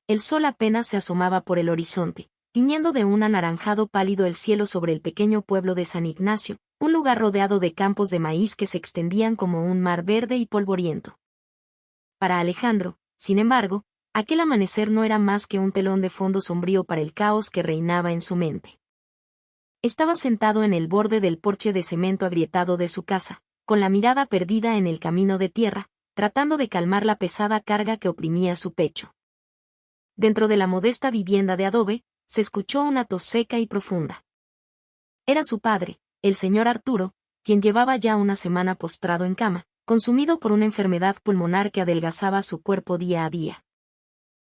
el sol apenas se asomaba por el horizonte, tiñendo de un anaranjado pálido el cielo sobre el pequeño pueblo de San Ignacio, un lugar rodeado de campos de maíz que se extendían como un mar verde y polvoriento. Para Alejandro, sin embargo, aquel amanecer no era más que un telón de fondo sombrío para el caos que reinaba en su mente. Estaba sentado en el borde del porche de cemento agrietado de su casa, con la mirada perdida en el camino de tierra, tratando de calmar la pesada carga que oprimía su pecho. Dentro de la modesta vivienda de adobe, se escuchó una tos seca y profunda. Era su padre, el señor Arturo, quien llevaba ya una semana postrado en cama, consumido por una enfermedad pulmonar que adelgazaba su cuerpo día a día.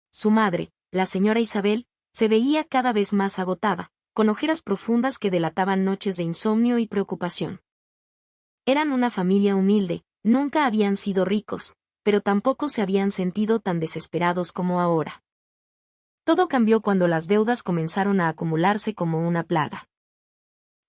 Su madre, la señora Isabel, se veía cada vez más agotada, con ojeras profundas que delataban noches de insomnio y preocupación. Eran una familia humilde, nunca habían sido ricos, pero tampoco se habían sentido tan desesperados como ahora. Todo cambió cuando las deudas comenzaron a acumularse como una plaga.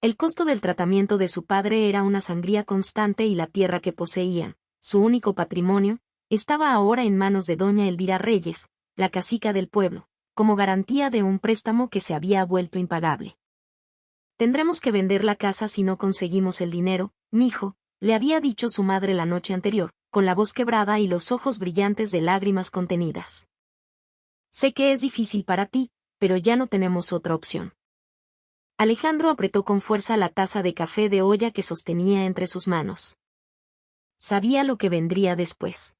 El costo del tratamiento de su padre era una sangría constante y la tierra que poseían, su único patrimonio, estaba ahora en manos de doña Elvira Reyes, la cacica del pueblo, como garantía de un préstamo que se había vuelto impagable. «Tendremos que vender la casa si no conseguimos el dinero, mijo», le había dicho su madre la noche anterior, con la voz quebrada y los ojos brillantes de lágrimas contenidas. «Sé que es difícil para ti, pero ya no tenemos otra opción». Alejandro apretó con fuerza la taza de café de olla que sostenía entre sus manos. Sabía lo que vendría después.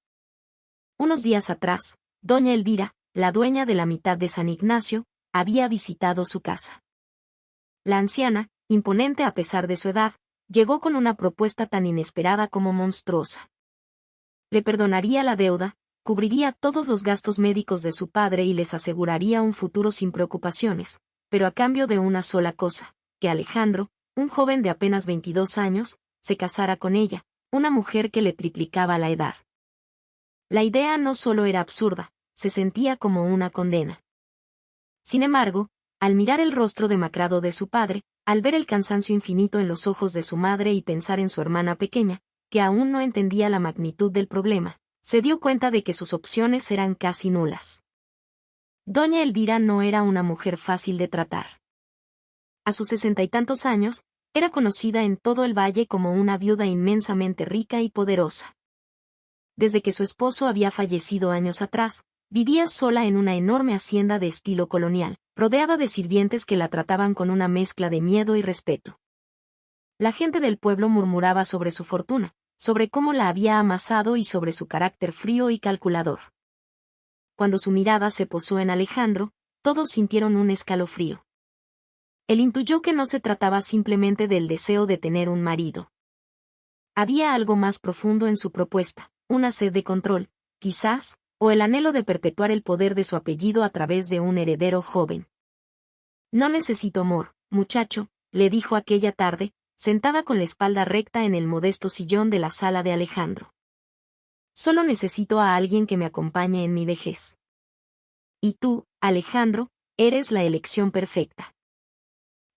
Unos días atrás, doña Elvira, la dueña de la mitad de San Ignacio, había visitado su casa. La anciana, imponente a pesar de su edad, llegó con una propuesta tan inesperada como monstruosa. Le perdonaría la deuda, cubriría todos los gastos médicos de su padre y les aseguraría un futuro sin preocupaciones, pero a cambio de una sola cosa, que Alejandro, un joven de apenas 22 años, se casara con ella, una mujer que le triplicaba la edad. La idea no solo era absurda, se sentía como una condena. Sin embargo, al mirar el rostro demacrado de su padre, al ver el cansancio infinito en los ojos de su madre y pensar en su hermana pequeña, que aún no entendía la magnitud del problema, se dio cuenta de que sus opciones eran casi nulas. Doña Elvira no era una mujer fácil de tratar. A sus 60 y tantos años, era conocida en todo el valle como una viuda inmensamente rica y poderosa. Desde que su esposo había fallecido años atrás, vivía sola en una enorme hacienda de estilo colonial, rodeada de sirvientes que la trataban con una mezcla de miedo y respeto. La gente del pueblo murmuraba sobre su fortuna, sobre cómo la había amasado y sobre su carácter frío y calculador. Cuando su mirada se posó en Alejandro, todos sintieron un escalofrío. Él intuyó que no se trataba simplemente del deseo de tener un marido. Había algo más profundo en su propuesta, una sed de control, quizás, o el anhelo de perpetuar el poder de su apellido a través de un heredero joven. «No necesito amor, muchacho», le dijo aquella tarde, sentada con la espalda recta en el modesto sillón de la sala de Alejandro. «Solo necesito a alguien que me acompañe en mi vejez. Y tú, Alejandro, eres la elección perfecta».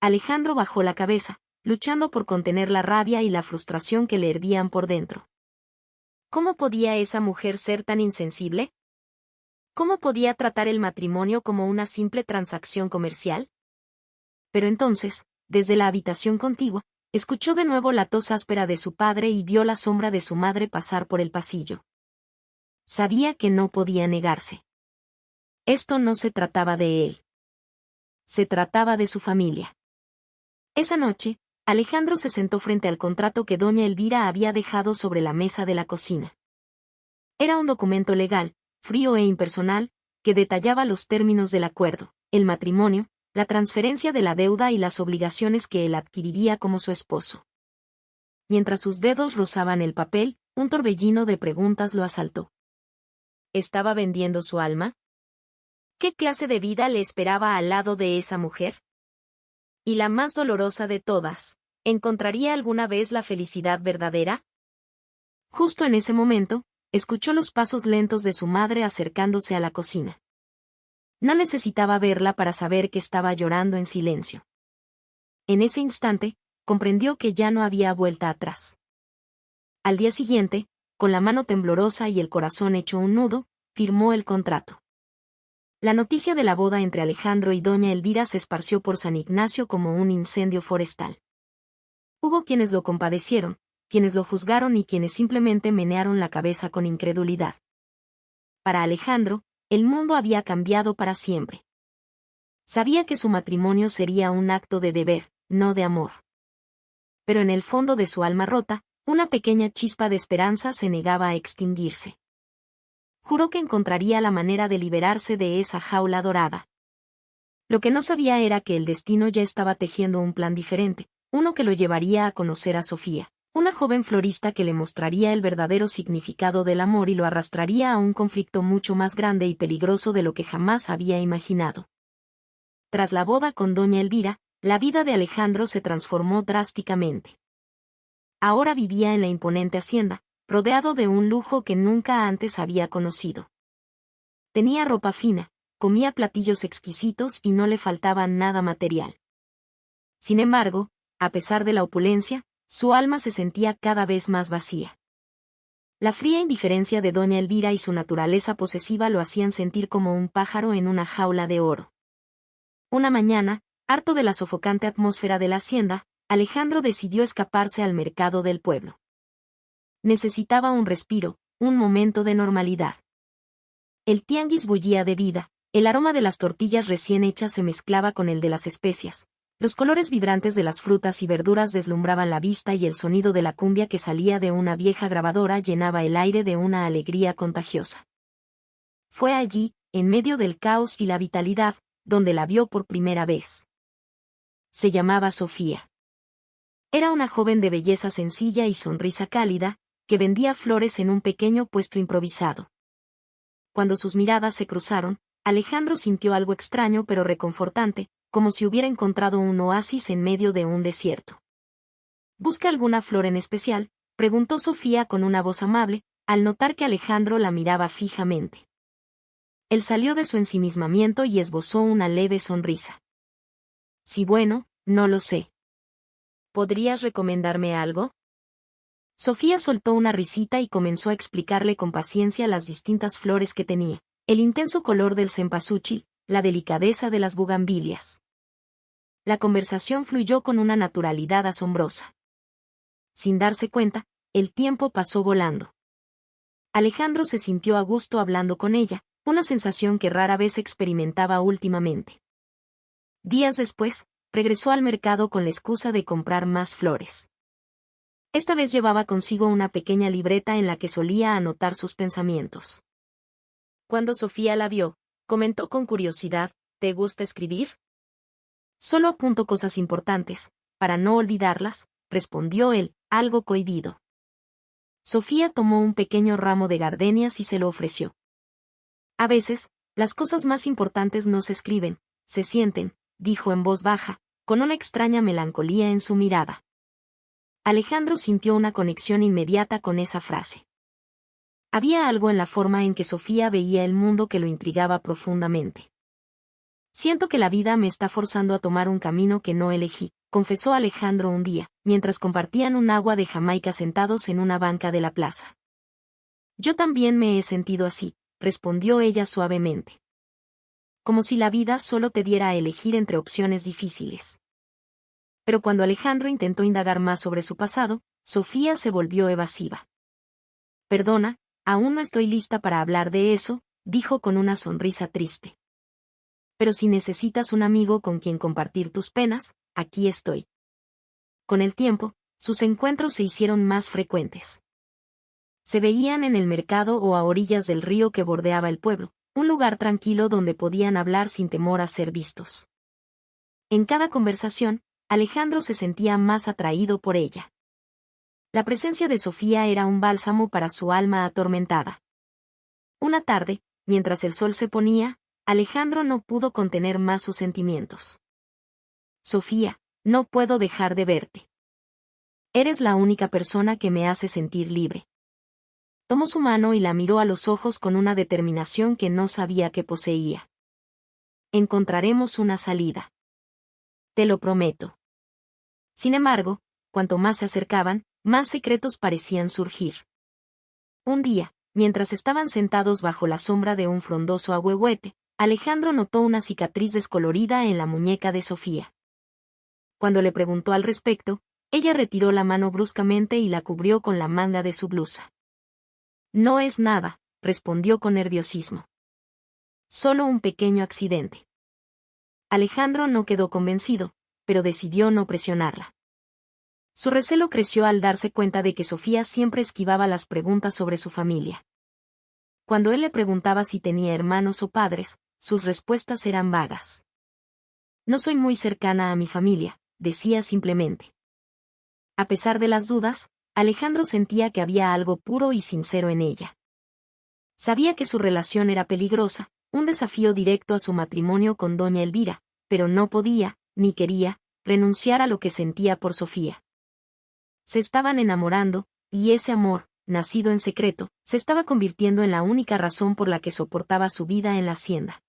Alejandro bajó la cabeza, luchando por contener la rabia y la frustración que le hervían por dentro. ¿Cómo podía esa mujer ser tan insensible? ¿Cómo podía tratar el matrimonio como una simple transacción comercial? Pero entonces, desde la habitación contigua, escuchó de nuevo la tos áspera de su padre y vio la sombra de su madre pasar por el pasillo. Sabía que no podía negarse. Esto no se trataba de él. Se trataba de su familia. Esa noche, Alejandro se sentó frente al contrato que doña Elvira había dejado sobre la mesa de la cocina. Era un documento legal, frío e impersonal, que detallaba los términos del acuerdo, el matrimonio, la transferencia de la deuda y las obligaciones que él adquiriría como su esposo. Mientras sus dedos rozaban el papel, un torbellino de preguntas lo asaltó. ¿Estaba vendiendo su alma? ¿Qué clase de vida le esperaba al lado de esa mujer? Y la más dolorosa de todas, ¿encontraría alguna vez la felicidad verdadera? Justo en ese momento, escuchó los pasos lentos de su madre acercándose a la cocina. No necesitaba verla para saber que estaba llorando en silencio. En ese instante, comprendió que ya no había vuelta atrás. Al día siguiente, con la mano temblorosa y el corazón hecho un nudo, firmó el contrato. La noticia de la boda entre Alejandro y doña Elvira se esparció por San Ignacio como un incendio forestal. Hubo quienes lo compadecieron, quienes lo juzgaron y quienes simplemente menearon la cabeza con incredulidad. Para Alejandro, el mundo había cambiado para siempre. Sabía que su matrimonio sería un acto de deber, no de amor. Pero en el fondo de su alma rota, una pequeña chispa de esperanza se negaba a extinguirse. Juró que encontraría la manera de liberarse de esa jaula dorada. Lo que no sabía era que el destino ya estaba tejiendo un plan diferente, uno que lo llevaría a conocer a Sofía, una joven florista que le mostraría el verdadero significado del amor y lo arrastraría a un conflicto mucho más grande y peligroso de lo que jamás había imaginado. Tras la boda con doña Elvira, la vida de Alejandro se transformó drásticamente. Ahora vivía en la imponente hacienda, rodeado de un lujo que nunca antes había conocido. Tenía ropa fina, comía platillos exquisitos y no le faltaba nada material. Sin embargo, a pesar de la opulencia, su alma se sentía cada vez más vacía. La fría indiferencia de doña Elvira y su naturaleza posesiva lo hacían sentir como un pájaro en una jaula de oro. Una mañana, harto de la sofocante atmósfera de la hacienda, Alejandro decidió escaparse al mercado del pueblo. Necesitaba un respiro, un momento de normalidad. El tianguis bullía de vida, el aroma de las tortillas recién hechas se mezclaba con el de las especias. Los colores vibrantes de las frutas y verduras deslumbraban la vista y el sonido de la cumbia que salía de una vieja grabadora llenaba el aire de una alegría contagiosa. Fue allí, en medio del caos y la vitalidad, donde la vio por primera vez. Se llamaba Sofía. Era una joven de belleza sencilla y sonrisa cálida, que vendía flores en un pequeño puesto improvisado. Cuando sus miradas se cruzaron, Alejandro sintió algo extraño pero reconfortante, como si hubiera encontrado un oasis en medio de un desierto. ¿Busca alguna flor en especial?, preguntó Sofía con una voz amable, al notar que Alejandro la miraba fijamente. Él salió de su ensimismamiento y esbozó una leve sonrisa. Sí, bueno, no lo sé. ¿Podrías recomendarme algo? Sofía soltó una risita y comenzó a explicarle con paciencia las distintas flores que tenía, el intenso color del cempasúchil, la delicadeza de las bugambilias. La conversación fluyó con una naturalidad asombrosa. Sin darse cuenta, el tiempo pasó volando. Alejandro se sintió a gusto hablando con ella, una sensación que rara vez experimentaba últimamente. Días después, regresó al mercado con la excusa de comprar más flores. Esta vez llevaba consigo una pequeña libreta en la que solía anotar sus pensamientos. Cuando Sofía la vio, comentó con curiosidad, ¿te gusta escribir? Solo apunto cosas importantes, para no olvidarlas, respondió él, algo cohibido. Sofía tomó un pequeño ramo de gardenias y se lo ofreció. A veces, las cosas más importantes no se escriben, se sienten, dijo en voz baja, con una extraña melancolía en su mirada. Alejandro sintió una conexión inmediata con esa frase. Había algo en la forma en que Sofía veía el mundo que lo intrigaba profundamente. Siento que la vida me está forzando a tomar un camino que no elegí, confesó Alejandro un día, mientras compartían un agua de Jamaica sentados en una banca de la plaza. Yo también me he sentido así, respondió ella suavemente. Como si la vida solo te diera a elegir entre opciones difíciles. Pero cuando Alejandro intentó indagar más sobre su pasado, Sofía se volvió evasiva. Perdona, aún no estoy lista para hablar de eso, dijo con una sonrisa triste. Pero si necesitas un amigo con quien compartir tus penas, aquí estoy. Con el tiempo, sus encuentros se hicieron más frecuentes. Se veían en el mercado o a orillas del río que bordeaba el pueblo, un lugar tranquilo donde podían hablar sin temor a ser vistos. En cada conversación, Alejandro se sentía más atraído por ella. La presencia de Sofía era un bálsamo para su alma atormentada. Una tarde, mientras el sol se ponía, Alejandro no pudo contener más sus sentimientos. Sofía, no puedo dejar de verte. Eres la única persona que me hace sentir libre. Tomó su mano y la miró a los ojos con una determinación que no sabía que poseía. Encontraremos una salida. Te lo prometo. Sin embargo, cuanto más se acercaban, más secretos parecían surgir. Un día, mientras estaban sentados bajo la sombra de un frondoso ahuehuete, Alejandro notó una cicatriz descolorida en la muñeca de Sofía. Cuando le preguntó al respecto, ella retiró la mano bruscamente y la cubrió con la manga de su blusa. No es nada, respondió con nerviosismo. Solo un pequeño accidente. Alejandro no quedó convencido, pero decidió no presionarla. Su recelo creció al darse cuenta de que Sofía siempre esquivaba las preguntas sobre su familia. Cuando él le preguntaba si tenía hermanos o padres, sus respuestas eran vagas. No soy muy cercana a mi familia, decía simplemente. A pesar de las dudas, Alejandro sentía que había algo puro y sincero en ella. Sabía que su relación era peligrosa, un desafío directo a su matrimonio con doña Elvira, pero no podía, ni quería, renunciar a lo que sentía por Sofía. Se estaban enamorando, y ese amor, nacido en secreto, se estaba convirtiendo en la única razón por la que soportaba su vida en la hacienda.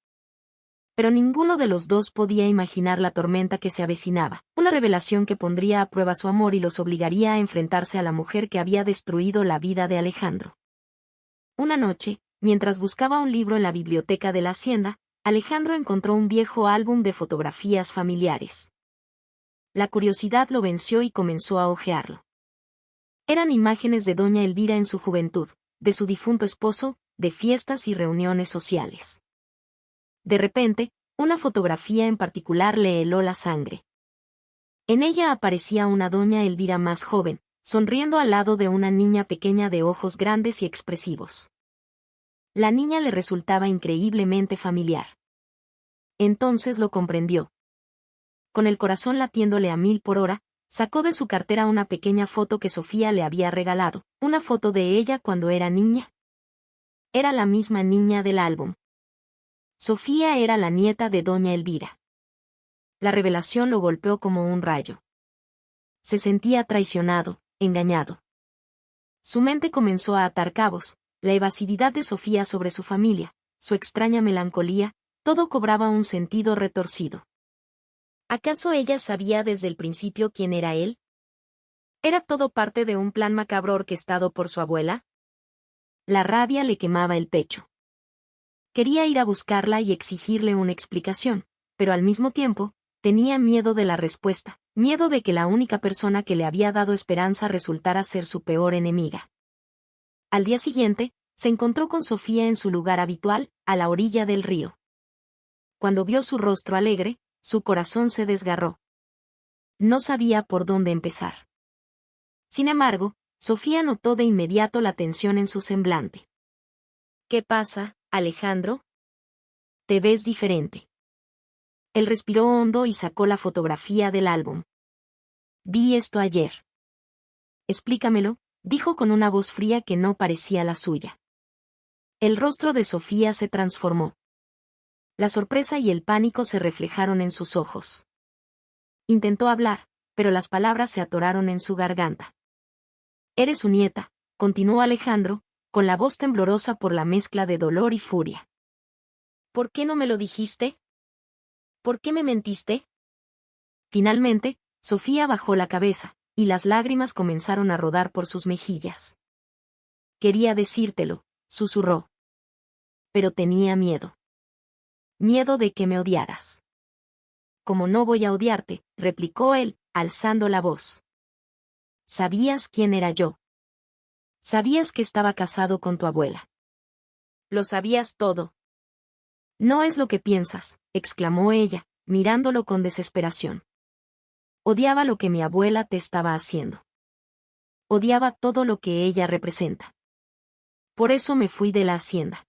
Pero ninguno de los dos podía imaginar la tormenta que se avecinaba, una revelación que pondría a prueba su amor y los obligaría a enfrentarse a la mujer que había destruido la vida de Alejandro. Una noche, mientras buscaba un libro en la biblioteca de la hacienda, Alejandro encontró un viejo álbum de fotografías familiares. La curiosidad lo venció y comenzó a hojearlo. Eran imágenes de doña Elvira en su juventud, de su difunto esposo, de fiestas y reuniones sociales. De repente, una fotografía en particular le heló la sangre. En ella aparecía una doña Elvira más joven, sonriendo al lado de una niña pequeña de ojos grandes y expresivos. La niña le resultaba increíblemente familiar. Entonces lo comprendió. Con el corazón latiéndole a 1000 por hora, sacó de su cartera una pequeña foto que Sofía le había regalado, una foto de ella cuando era niña. Era la misma niña del álbum. Sofía era la nieta de doña Elvira. La revelación lo golpeó como un rayo. Se sentía traicionado, engañado. Su mente comenzó a atar cabos, la evasividad de Sofía sobre su familia, su extraña melancolía, todo cobraba un sentido retorcido. ¿Acaso ella sabía desde el principio quién era él? ¿Era todo parte de un plan macabro orquestado por su abuela? La rabia le quemaba el pecho. Quería ir a buscarla y exigirle una explicación, pero al mismo tiempo, tenía miedo de la respuesta, miedo de que la única persona que le había dado esperanza resultara ser su peor enemiga. Al día siguiente, se encontró con Sofía en su lugar habitual, a la orilla del río. Cuando vio su rostro alegre, su corazón se desgarró. No sabía por dónde empezar. Sin embargo, Sofía notó de inmediato la tensión en su semblante. ¿Qué pasa, Alejandro? Te ves diferente. Él respiró hondo y sacó la fotografía del álbum. Vi esto ayer. Explícamelo, dijo con una voz fría que no parecía la suya. El rostro de Sofía se transformó. La sorpresa y el pánico se reflejaron en sus ojos. Intentó hablar, pero las palabras se atoraron en su garganta. Eres su nieta, continuó Alejandro, con la voz temblorosa por la mezcla de dolor y furia. ¿Por qué no me lo dijiste? ¿Por qué me mentiste? Finalmente, Sofía bajó la cabeza, y las lágrimas comenzaron a rodar por sus mejillas. Quería decírtelo, susurró. Pero tenía miedo. Miedo de que me odiaras. Como no voy a odiarte, replicó él, alzando la voz. ¿Sabías quién era yo? ¿Sabías que estaba casado con tu abuela? Lo sabías todo. No es lo que piensas, exclamó ella, mirándolo con desesperación. Odiaba lo que mi abuela te estaba haciendo. Odiaba todo lo que ella representa. Por eso me fui de la hacienda.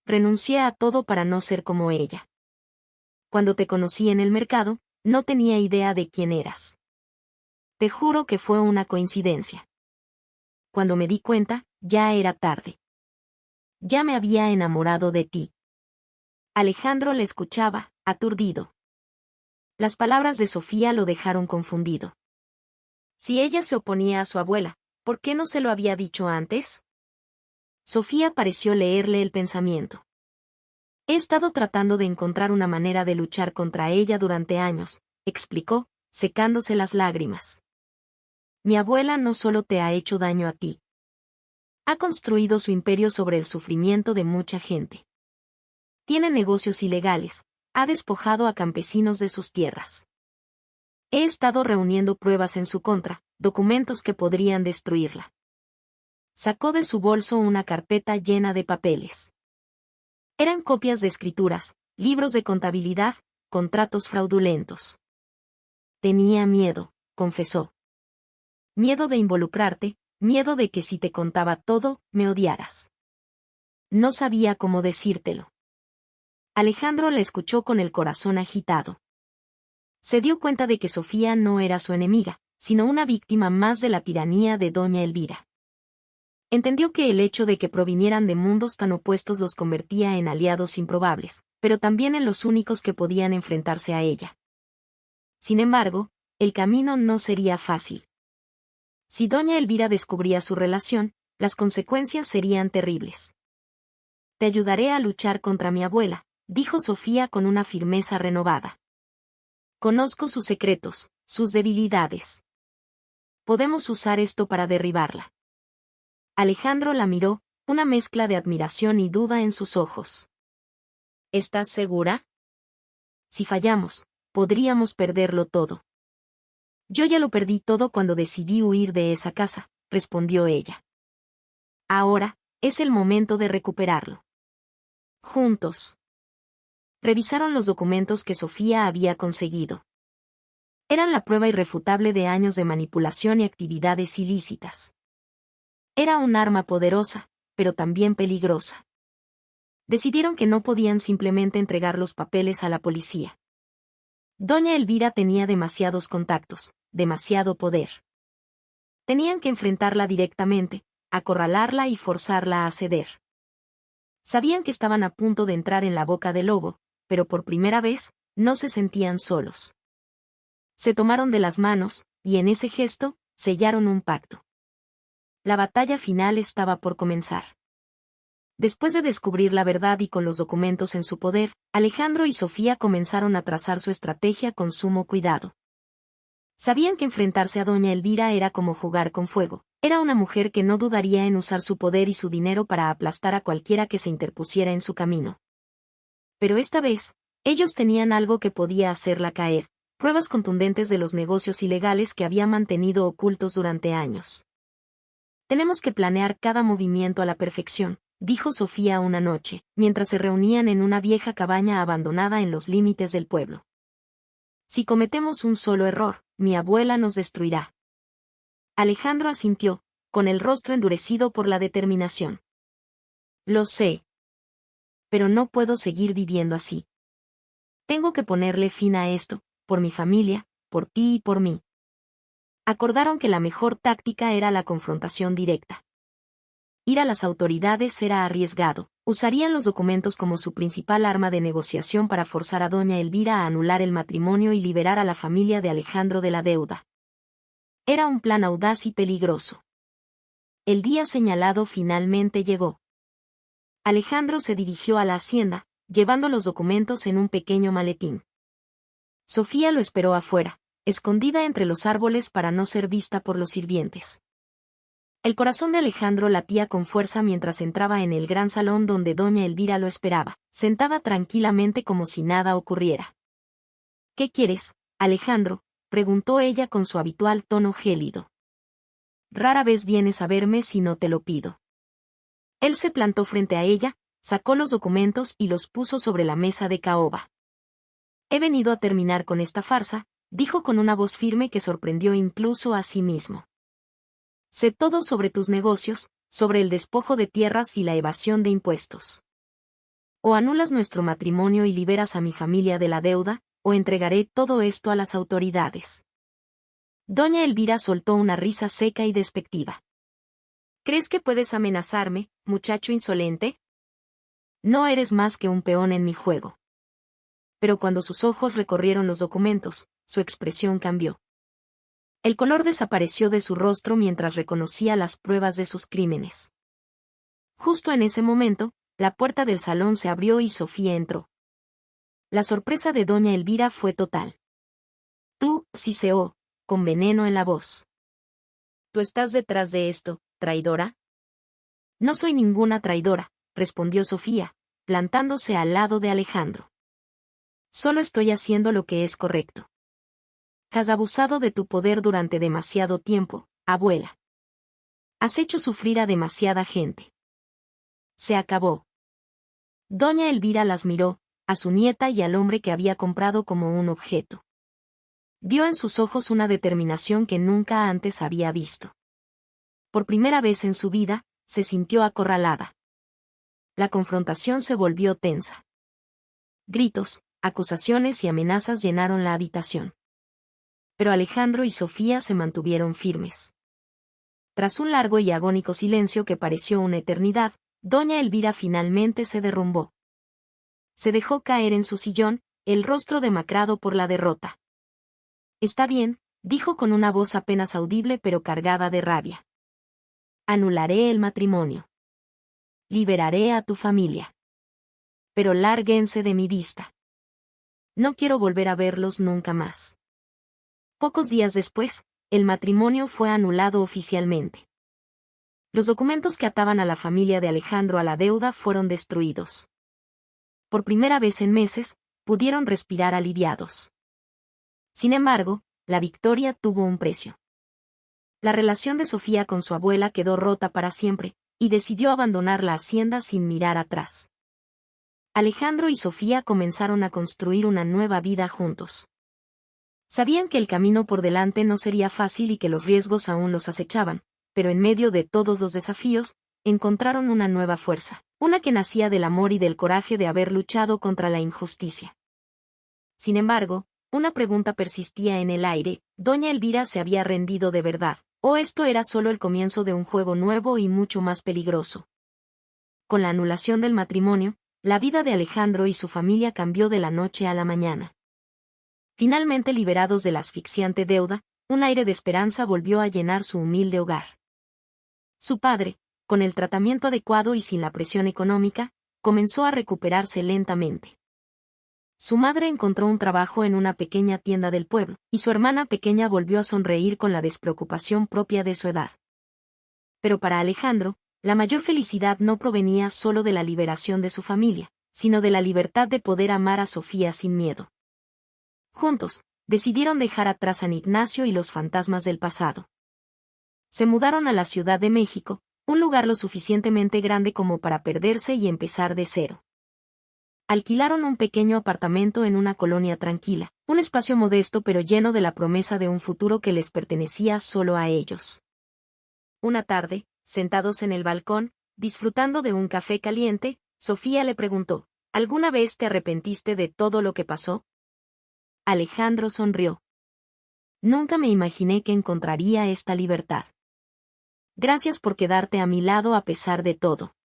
Renuncié a todo para no ser como ella. Cuando te conocí en el mercado, no tenía idea de quién eras. Te juro que fue una coincidencia. Cuando me di cuenta, ya era tarde. Ya me había enamorado de ti. Alejandro le escuchaba, aturdido. Las palabras de Sofía lo dejaron confundido. Si ella se oponía a su abuela, ¿por qué no se lo había dicho antes? Sofía pareció leerle el pensamiento. He estado tratando de encontrar una manera de luchar contra ella durante años, explicó, secándose las lágrimas. Mi abuela no solo te ha hecho daño a ti. Ha construido su imperio sobre el sufrimiento de mucha gente. Tiene negocios ilegales, ha despojado a campesinos de sus tierras. He estado reuniendo pruebas en su contra, documentos que podrían destruirla. Sacó de su bolso una carpeta llena de papeles. Eran copias de escrituras, libros de contabilidad, contratos fraudulentos. Tenía miedo, confesó. Miedo de involucrarte, miedo de que si te contaba todo, me odiaras. No sabía cómo decírtelo. Alejandro la escuchó con el corazón agitado. Se dio cuenta de que Sofía no era su enemiga, sino una víctima más de la tiranía de doña Elvira. Entendió que el hecho de que provinieran de mundos tan opuestos los convertía en aliados improbables, pero también en los únicos que podían enfrentarse a ella. Sin embargo, el camino no sería fácil. Si doña Elvira descubría su relación, las consecuencias serían terribles. Te ayudaré a luchar contra mi abuela, dijo Sofía con una firmeza renovada. Conozco sus secretos, sus debilidades. Podemos usar esto para derribarla. Alejandro la miró, una mezcla de admiración y duda en sus ojos. ¿Estás segura? Si fallamos, podríamos perderlo todo. Yo ya lo perdí todo cuando decidí huir de esa casa, respondió ella. Ahora, es el momento de recuperarlo. Juntos. Revisaron los documentos que Sofía había conseguido. Eran la prueba irrefutable de años de manipulación y actividades ilícitas. Era un arma poderosa, pero también peligrosa. Decidieron que no podían simplemente entregar los papeles a la policía. Doña Elvira tenía demasiados contactos, demasiado poder. Tenían que enfrentarla directamente, acorralarla y forzarla a ceder. Sabían que estaban a punto de entrar en la boca del lobo, pero por primera vez, no se sentían solos. Se tomaron de las manos, y en ese gesto, sellaron un pacto. La batalla final estaba por comenzar. Después de descubrir la verdad y con los documentos en su poder, Alejandro y Sofía comenzaron a trazar su estrategia con sumo cuidado. Sabían que enfrentarse a doña Elvira era como jugar con fuego. Era una mujer que no dudaría en usar su poder y su dinero para aplastar a cualquiera que se interpusiera en su camino. Pero esta vez, ellos tenían algo que podía hacerla caer, pruebas contundentes de los negocios ilegales que había mantenido ocultos durante años. Tenemos que planear cada movimiento a la perfección, dijo Sofía una noche, mientras se reunían en una vieja cabaña abandonada en los límites del pueblo. Si cometemos un solo error, mi abuela nos destruirá. Alejandro asintió, con el rostro endurecido por la determinación. Lo sé. Pero no puedo seguir viviendo así. Tengo que ponerle fin a esto, por mi familia, por ti y por mí. Acordaron que la mejor táctica era la confrontación directa. Ir a las autoridades era arriesgado. Usarían los documentos como su principal arma de negociación para forzar a doña Elvira a anular el matrimonio y liberar a la familia de Alejandro de la deuda. Era un plan audaz y peligroso. El día señalado finalmente llegó. Alejandro se dirigió a la hacienda, llevando los documentos en un pequeño maletín. Sofía lo esperó afuera, escondida entre los árboles para no ser vista por los sirvientes. El corazón de Alejandro latía con fuerza mientras entraba en el gran salón donde doña Elvira lo esperaba, sentada tranquilamente como si nada ocurriera. ¿Qué quieres, Alejandro?, preguntó ella con su habitual tono gélido. Rara vez vienes a verme si no te lo pido. Él se plantó frente a ella, sacó los documentos y los puso sobre la mesa de caoba. He venido a terminar con esta farsa, dijo con una voz firme que sorprendió incluso a sí mismo. Sé todo sobre tus negocios, sobre el despojo de tierras y la evasión de impuestos. O anulas nuestro matrimonio y liberas a mi familia de la deuda, o entregaré todo esto a las autoridades. Doña Elvira soltó una risa seca y despectiva. ¿Crees que puedes amenazarme, muchacho insolente? No eres más que un peón en mi juego. Pero cuando sus ojos recorrieron los documentos, su expresión cambió. El color desapareció de su rostro mientras reconocía las pruebas de sus crímenes. Justo en ese momento, la puerta del salón se abrió y Sofía entró. La sorpresa de doña Elvira fue total. Tú, siseó, con veneno en la voz. ¿Tú estás detrás de esto, traidora? No soy ninguna traidora, respondió Sofía, plantándose al lado de Alejandro. Solo estoy haciendo lo que es correcto. Has abusado de tu poder durante demasiado tiempo, abuela. Has hecho sufrir a demasiada gente. Se acabó. Doña Elvira las miró, a su nieta y al hombre que había comprado como un objeto. Vio en sus ojos una determinación que nunca antes había visto. Por primera vez en su vida, se sintió acorralada. La confrontación se volvió tensa. Gritos, acusaciones y amenazas llenaron la habitación. Pero Alejandro y Sofía se mantuvieron firmes. Tras un largo y agónico silencio que pareció una eternidad, doña Elvira finalmente se derrumbó. Se dejó caer en su sillón, el rostro demacrado por la derrota. Está bien, dijo con una voz apenas audible pero cargada de rabia. Anularé el matrimonio. Liberaré a tu familia. Pero lárguense de mi vista. No quiero volver a verlos nunca más. Pocos días después, el matrimonio fue anulado oficialmente. Los documentos que ataban a la familia de Alejandro a la deuda fueron destruidos. Por primera vez en meses, pudieron respirar aliviados. Sin embargo, la victoria tuvo un precio. La relación de Sofía con su abuela quedó rota para siempre, y decidió abandonar la hacienda sin mirar atrás. Alejandro y Sofía comenzaron a construir una nueva vida juntos. Sabían que el camino por delante no sería fácil y que los riesgos aún los acechaban, pero en medio de todos los desafíos, encontraron una nueva fuerza, una que nacía del amor y del coraje de haber luchado contra la injusticia. Sin embargo, una pregunta persistía en el aire: ¿doña Elvira se había rendido de verdad, o esto era solo el comienzo de un juego nuevo y mucho más peligroso? Con la anulación del matrimonio, la vida de Alejandro y su familia cambió de la noche a la mañana. Finalmente liberados de la asfixiante deuda, un aire de esperanza volvió a llenar su humilde hogar. Su padre, con el tratamiento adecuado y sin la presión económica, comenzó a recuperarse lentamente. Su madre encontró un trabajo en una pequeña tienda del pueblo, y su hermana pequeña volvió a sonreír con la despreocupación propia de su edad. Pero para Alejandro, la mayor felicidad no provenía solo de la liberación de su familia, sino de la libertad de poder amar a Sofía sin miedo. Juntos, decidieron dejar atrás San Ignacio y los fantasmas del pasado. Se mudaron a la Ciudad de México, un lugar lo suficientemente grande como para perderse y empezar de cero. Alquilaron un pequeño apartamento en una colonia tranquila, un espacio modesto pero lleno de la promesa de un futuro que les pertenecía solo a ellos. Una tarde, sentados en el balcón, disfrutando de un café caliente, Sofía le preguntó: ¿alguna vez te arrepentiste de todo lo que pasó? Alejandro sonrió. Nunca me imaginé que encontraría esta libertad. Gracias por quedarte a mi lado a pesar de todo.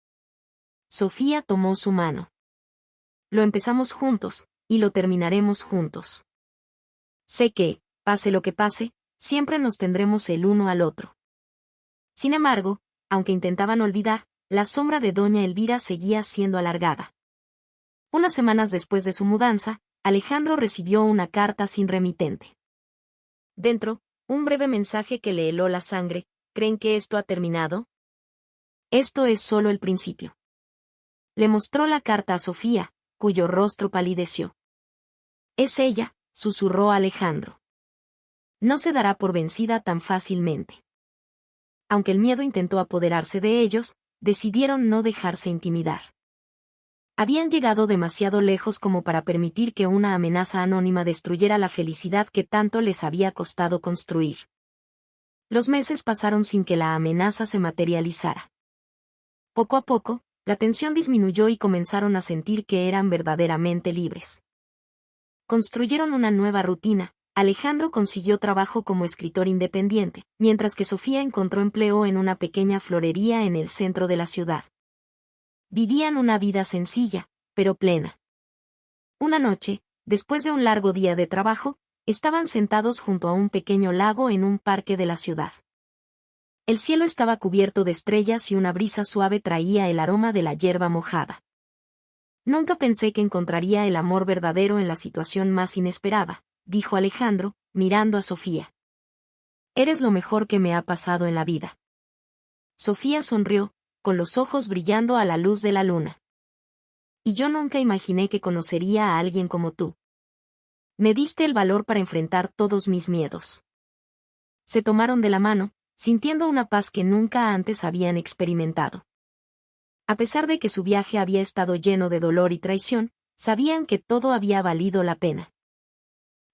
Sofía tomó su mano. Lo empezamos juntos, y lo terminaremos juntos. Sé que, pase lo que pase, siempre nos tendremos el uno al otro. Sin embargo, aunque intentaban olvidar, la sombra de doña Elvira seguía siendo alargada. Unas semanas después de su mudanza, Alejandro recibió una carta sin remitente. Dentro, un breve mensaje que le heló la sangre: ¿creen que esto ha terminado? Esto es solo el principio. Le mostró la carta a Sofía, cuyo rostro palideció. Es ella, susurró Alejandro. No se dará por vencida tan fácilmente. Aunque el miedo intentó apoderarse de ellos, decidieron no dejarse intimidar. Habían llegado demasiado lejos como para permitir que una amenaza anónima destruyera la felicidad que tanto les había costado construir. Los meses pasaron sin que la amenaza se materializara. Poco a poco, la tensión disminuyó y comenzaron a sentir que eran verdaderamente libres. Construyeron una nueva rutina. Alejandro consiguió trabajo como escritor independiente, mientras que Sofía encontró empleo en una pequeña florería en el centro de la ciudad. Vivían una vida sencilla, pero plena. Una noche, después de un largo día de trabajo, estaban sentados junto a un pequeño lago en un parque de la ciudad. El cielo estaba cubierto de estrellas y una brisa suave traía el aroma de la hierba mojada. Nunca pensé que encontraría el amor verdadero en la situación más inesperada, dijo Alejandro, mirando a Sofía. Eres lo mejor que me ha pasado en la vida. Sofía sonrió, con los ojos brillando a la luz de la luna. y yo nunca imaginé que conocería a alguien como tú. Me diste el valor para enfrentar todos mis miedos. Se tomaron de la mano, sintiendo una paz que nunca antes habían experimentado. A pesar de que su viaje había estado lleno de dolor y traición, sabían que todo había valido la pena.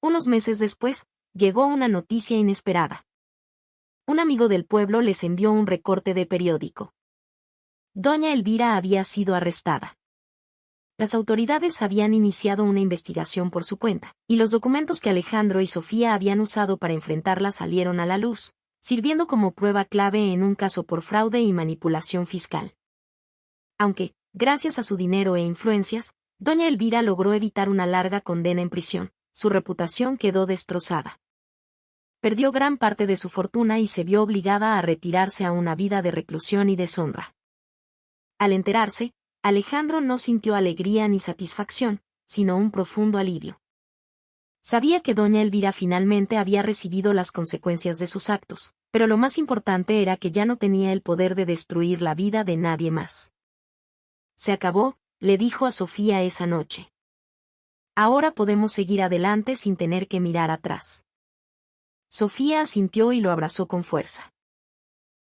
Unos meses después, llegó una noticia inesperada. Un amigo del pueblo les envió un recorte de periódico. Doña Elvira había sido arrestada. Las autoridades habían iniciado una investigación por su cuenta, y los documentos que Alejandro y Sofía habían usado para enfrentarla salieron a la luz, sirviendo como prueba clave en un caso por fraude y manipulación fiscal. Aunque, gracias a su dinero e influencias, doña Elvira logró evitar una larga condena en prisión, su reputación quedó destrozada. Perdió gran parte de su fortuna y se vio obligada a retirarse a una vida de reclusión y deshonra. Al enterarse, Alejandro no sintió alegría ni satisfacción, sino un profundo alivio. Sabía que doña Elvira finalmente había recibido las consecuencias de sus actos, pero lo más importante era que ya no tenía el poder de destruir la vida de nadie más. Se acabó, le dijo a Sofía esa noche. Ahora podemos seguir adelante sin tener que mirar atrás. Sofía asintió y lo abrazó con fuerza.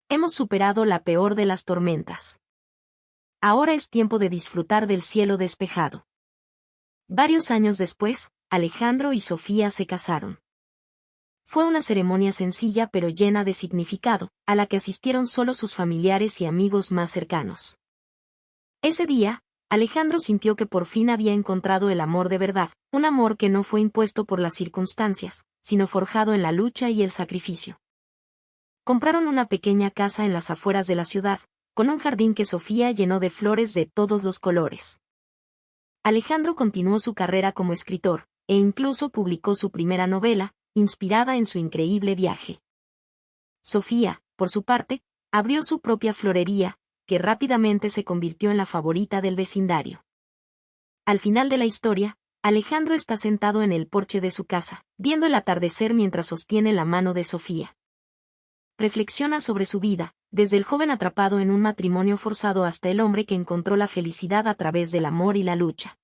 Hemos superado la peor de las tormentas. Ahora es tiempo de disfrutar del cielo despejado. Varios años después, Alejandro y Sofía se casaron. Fue una ceremonia sencilla pero llena de significado, a la que asistieron solo sus familiares y amigos más cercanos. Ese día, Alejandro sintió que por fin había encontrado el amor de verdad, un amor que no fue impuesto por las circunstancias, sino forjado en la lucha y el sacrificio. Compraron una pequeña casa en las afueras de la ciudad, con un jardín que Sofía llenó de flores de todos los colores. Alejandro continuó su carrera como escritor, e incluso publicó su primera novela, inspirada en su increíble viaje. Sofía, por su parte, abrió su propia florería, que rápidamente se convirtió en la favorita del vecindario. Al final de la historia, Alejandro está sentado en el porche de su casa, viendo el atardecer mientras sostiene la mano de Sofía. Reflexiona sobre su vida, desde el joven atrapado en un matrimonio forzado hasta el hombre que encontró la felicidad a través del amor y la lucha.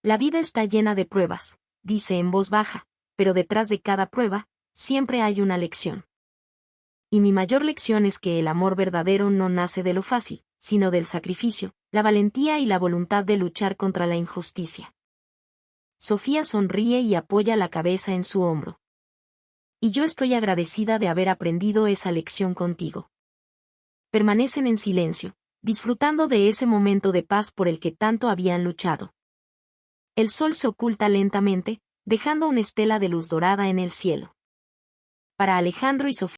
La vida está llena de pruebas, dice en voz baja, pero detrás de cada prueba, siempre hay una lección. Y mi mayor lección es que el amor verdadero no nace de lo fácil, sino del sacrificio, la valentía y la voluntad de luchar contra la injusticia. Sofía sonríe y apoya la cabeza en su hombro. Y yo estoy agradecida de haber aprendido esa lección contigo. Permanecen en silencio, disfrutando de ese momento de paz por el que tanto habían luchado. El sol se oculta lentamente, dejando una estela de luz dorada en el cielo. Para Alejandro y Sofía,